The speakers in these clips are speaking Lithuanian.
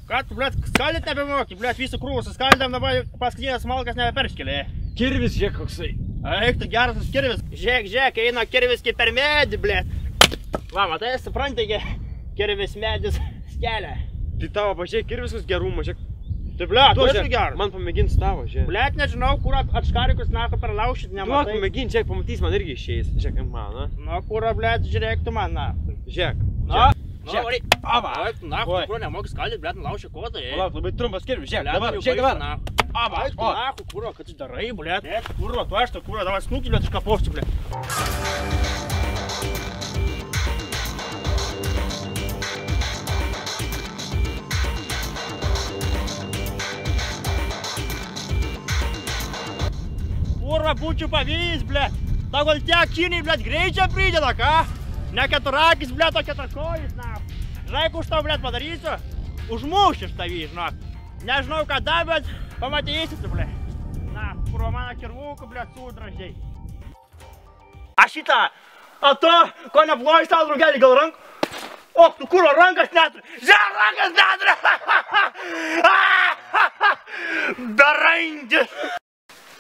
Ką tu, blėt, skaldyt nebemoki, blėt, visą krūvą suskaldėm, dabar paskutinės malkas nebeperškelė. Kirvis, žiūrėk, koksai. Eik, tu geras tas kirvis. Žiūrėk, eina kirvis kaip per medį, blėt. Va, matai, supranti, kirvis medis skelia. Tai tavo, pažiūrėk, kirvis koks gerumo, žiūrėk. Tai blėt, tu esi geras. Man pamėgins tavo, žiūrėk. Blėt, nežinau, kur atškarikus nako perlaušit, nematai. Tu pamėgins, žiūrėk, pamatys, man irgi išeis. Žiūrėk, man, na. Nu, kur, blėt, žiūrėk tu man, na. Žiūrėk. Nu, varai. Aba. Na, kur nemoki skaldyti, blėt, nulauši kodą, Palauk, labai trumpas kirvis, žiūrėk, dabar, dabar. Aba, na, kur, ką tu darai, blėt. Kur, tu aš to, kur, davai snukį, blėt, iš kapofčių, blėt. Kurva, būčiau pavyzdys, blėt. Tau gal tie akiniai, blėt, greičia prideda, ką? Ne keturakis, blėt, o keturkojis, na. Žinai, už tau, blėt, padarysiu? Užmušiš tavį, žinok. Nežinau, kada, bet pamatysit, blėt. Na, kurva mano kirvukų, blėt, sudražiai. A šitą, a to, ko neplojiš tau, draugelį, gal rank? O, tu kurva, rankas neturi. Žiūrėk, rankas neturi. Berankis.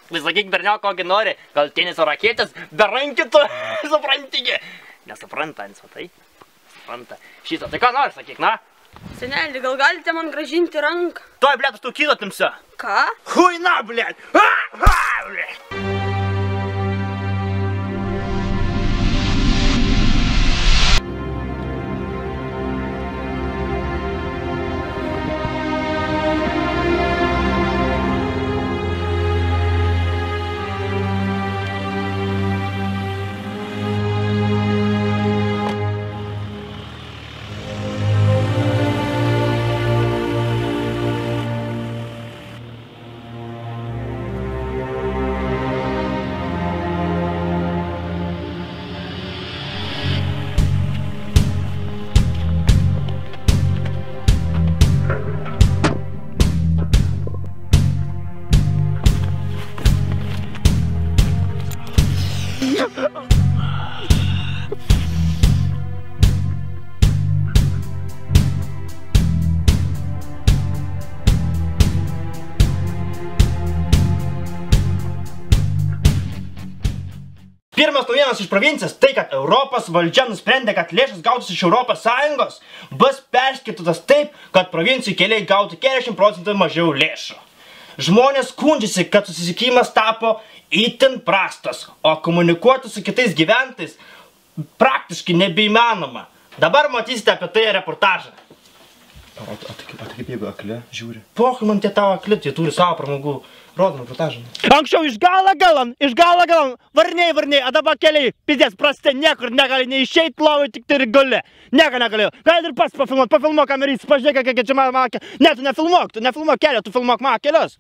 Visakyk, berniok, kokį nori, gal teniso raketės, berankitų, supranti. Nesupranta, matai? Supranta. Šitą, tai ką nori, sakyk, na? Senelį, gal galite man grąžinti ranką? Toj, blėt, aš tau kylo timsiu. Ką? Huina, blėt. Blėt. Pirmas naujienas iš provincijos tai, kad Europos valdžia nusprendė, kad lėšas gautus iš Europos Sąjungos bus perskirstytos taip, kad provincijų keliai gautų 40% mažiau lėšų. Žmonės skundžiasi, kad susisiekimas tapo itin prastas, o komunikuoti su kitais gyventojais praktiškai nebeįmanoma. Dabar matysite apie tai reportažą. O tai kaip jeigu akli žiūri? Pokai man tie tavo akli, jie turi savo pramogų. Rodom reportažą. Anksčiau iš galo galan, varniai, a dabar keliai, pidės prasti, niekur negali neišeit, plovai tik tai guli. Nieko negalėjau. Gal ir pats pafilmuok kamerys, pažiūrėk, kiek čia mano kelias. Ne, tu nefilmuok kelio, tu filmuok mano kelius.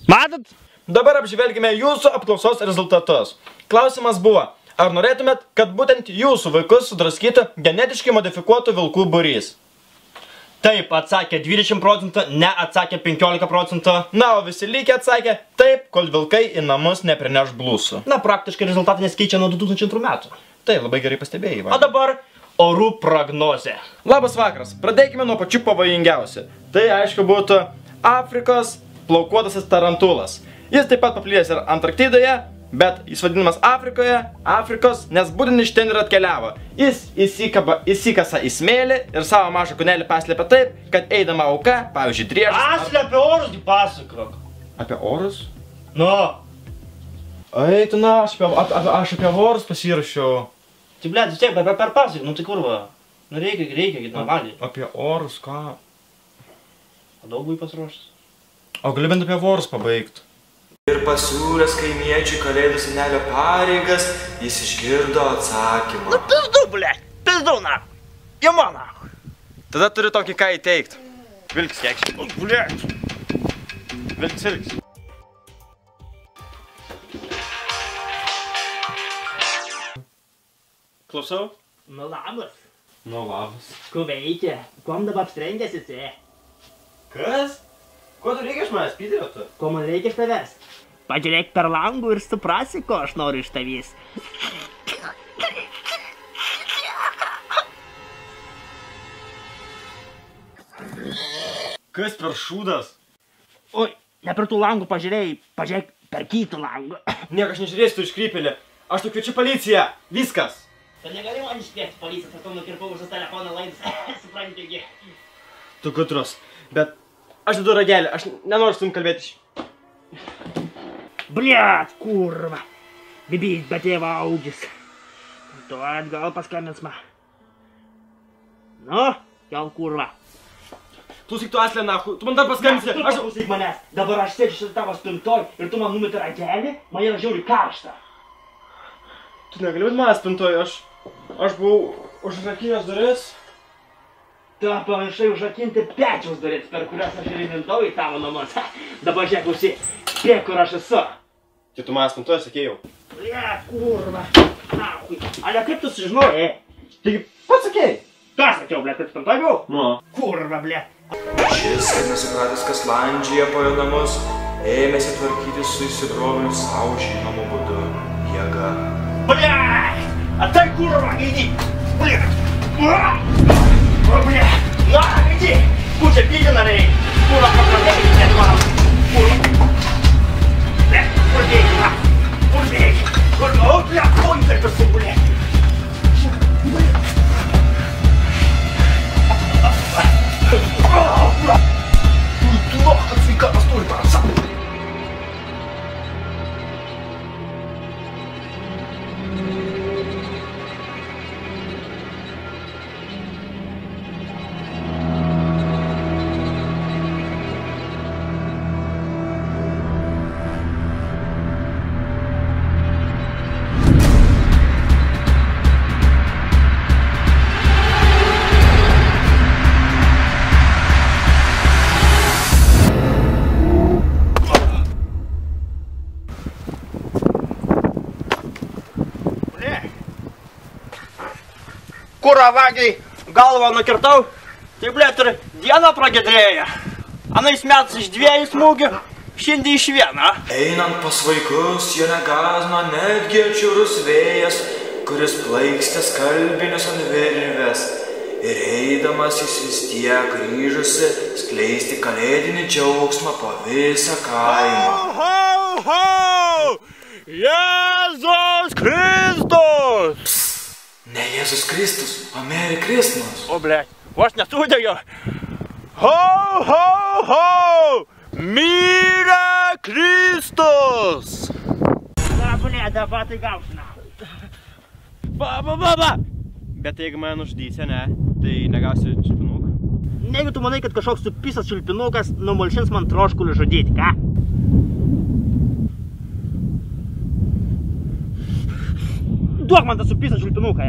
Matot? Dabar apžvelgime jūsų apklausos rezultatus. Klausimas buvo, ar norėtumėt, kad būtent jūsų vaikus sudraskytų genetiškai modifikuotų vilkų būrys? Taip, atsakė 20%, ne atsakė 15%. Na, o visi lygiai atsakė taip, kol vilkai į namus neprineš blusų. Na, praktiškai rezultatai neskeičia nuo 2002 metų. Tai labai gerai pastebėjai, O dabar orų prognozė. Labas vakaras, pradėkime nuo pačių pavojingiausių. Tai aišku būtų Afrikos plaukuotasis tarantulas. Jis taip pat paplitęs ir Antarktidoje, bet jis vadinamas Afrikos, nes būtent iš ten ir atkeliavo. Jis įsikasa į smėlį ir savo mažą kūnelį paslėpia taip, kad eidama auka, pavyzdžiui, driežas... Aš apie orus pasakok. Apie orus? Nu. Ei, tu na, aš apie orus pasirašiau. Tai, blėt, vis tiek, per pasakok, nu tai kurva. Nu reikia, normaliai. Apie orus, ką? O daug buvai pasiruošęs? O gali bent apie orus pabaigti. Ir pasiūlęs kaimiečiui kalėdų senelio pareigas, jis išgirdo atsakymą. Nu pizdu, blėt, pizdu, na. Jama, na. Tada turi tokį ką įteikt. Vilkis, kiek. Nu, blėt. Vilkis. Klausau? Nu labas. Nu labas. Ko veikia? Kuom dabar apsirengęs esi? Kas? Ko tu reikia iš manęs, Piterio tu? Ko man reikia iš tavęs? Pažiūrėk per langų ir suprasi, ko aš noriu iš tavęs. Kas per šūdas? Oi, ne per tų langų pažiūrėjai, pažiūrėk per kitą langą. Niekas nežiūrės, tu iškrypėlį. Aš tu kviečiu policiją. Viskas. Tu negali man iškviesti policiją, kad tu nukirpau už telefoną laidas. Supranti, Tu gudrus. Bet aš dedu ragelį, aš nenoriu su jum kalbėti. Blet, kurva. Bibys, bet tėva augis. Tu atgal paskambins man. Nu, gal kurva. Klausyk tu Aslė, nahu. Tu man dar paskambinsi. Tu klausyk manęs. Dabar aš sėdžiu šitą tavo spintoj ir tu man numeti ragelį, man yra žiauriai karšta. Tu negali būti manęs spintoj, aš buvau užrakinęs duris. Tu pamiršai užrakinti pečiaus duris, per kurias aš ir įlindau į tavo namus. Dabar žiūrėk, klausyk, spėk, kur aš esu. Tai tu manęs spintoj sakėjau. Blet, kurva. Nahui. Ale kaip tu sužinojai? Taigi, pats sakėjai. Ką sakiau, blet, kad spintoj buvau? Nu. Kurva, blet. Šis, kad nesupratęs, kas landžyje po jo namus, ėmėsi tvarkyti su įsibroviu savo žinomu būdu jėga. Blet! A tai kurva, иди! Blet! Blet! Na, иди! Куча пиденарей! Kurva, pakradėjai, net man! Kurva! Blet, kur bėgi, na? Kur bėgi? Kur... O, blet, oi, kaip esu, blet! Kurva, vagiai, galvą nukirtau, tai blet ir dieną pragedrėja. Anais metais iš 2 smūgių, šiandien iš 1. Einant pas vaikus, jo negazino netgi atšiaurus vėjas, kuris plaikstė skalbinius ant virvės. Ir eidamas jis vis tiek ryžosi skleisti kalėdinį džiaugsmą po visą kaimą. Ho, ho! Jėzus Kristus! Ne Jėzus Kristus, o Merry Christmas. O, blet, vos nesudėjau. Ho, ho, ho! Mirė Kristus! Na, blet, dabar tai gausi, na. Ba! Bet jeigu mane nužudysi, ne, tai negausi čiulpinuką. Negi tu manai, kad kažkoks supisas čiulpinukas numalšins man troškulį žudyti, ką? Duok man tą supisą čiulpinuką,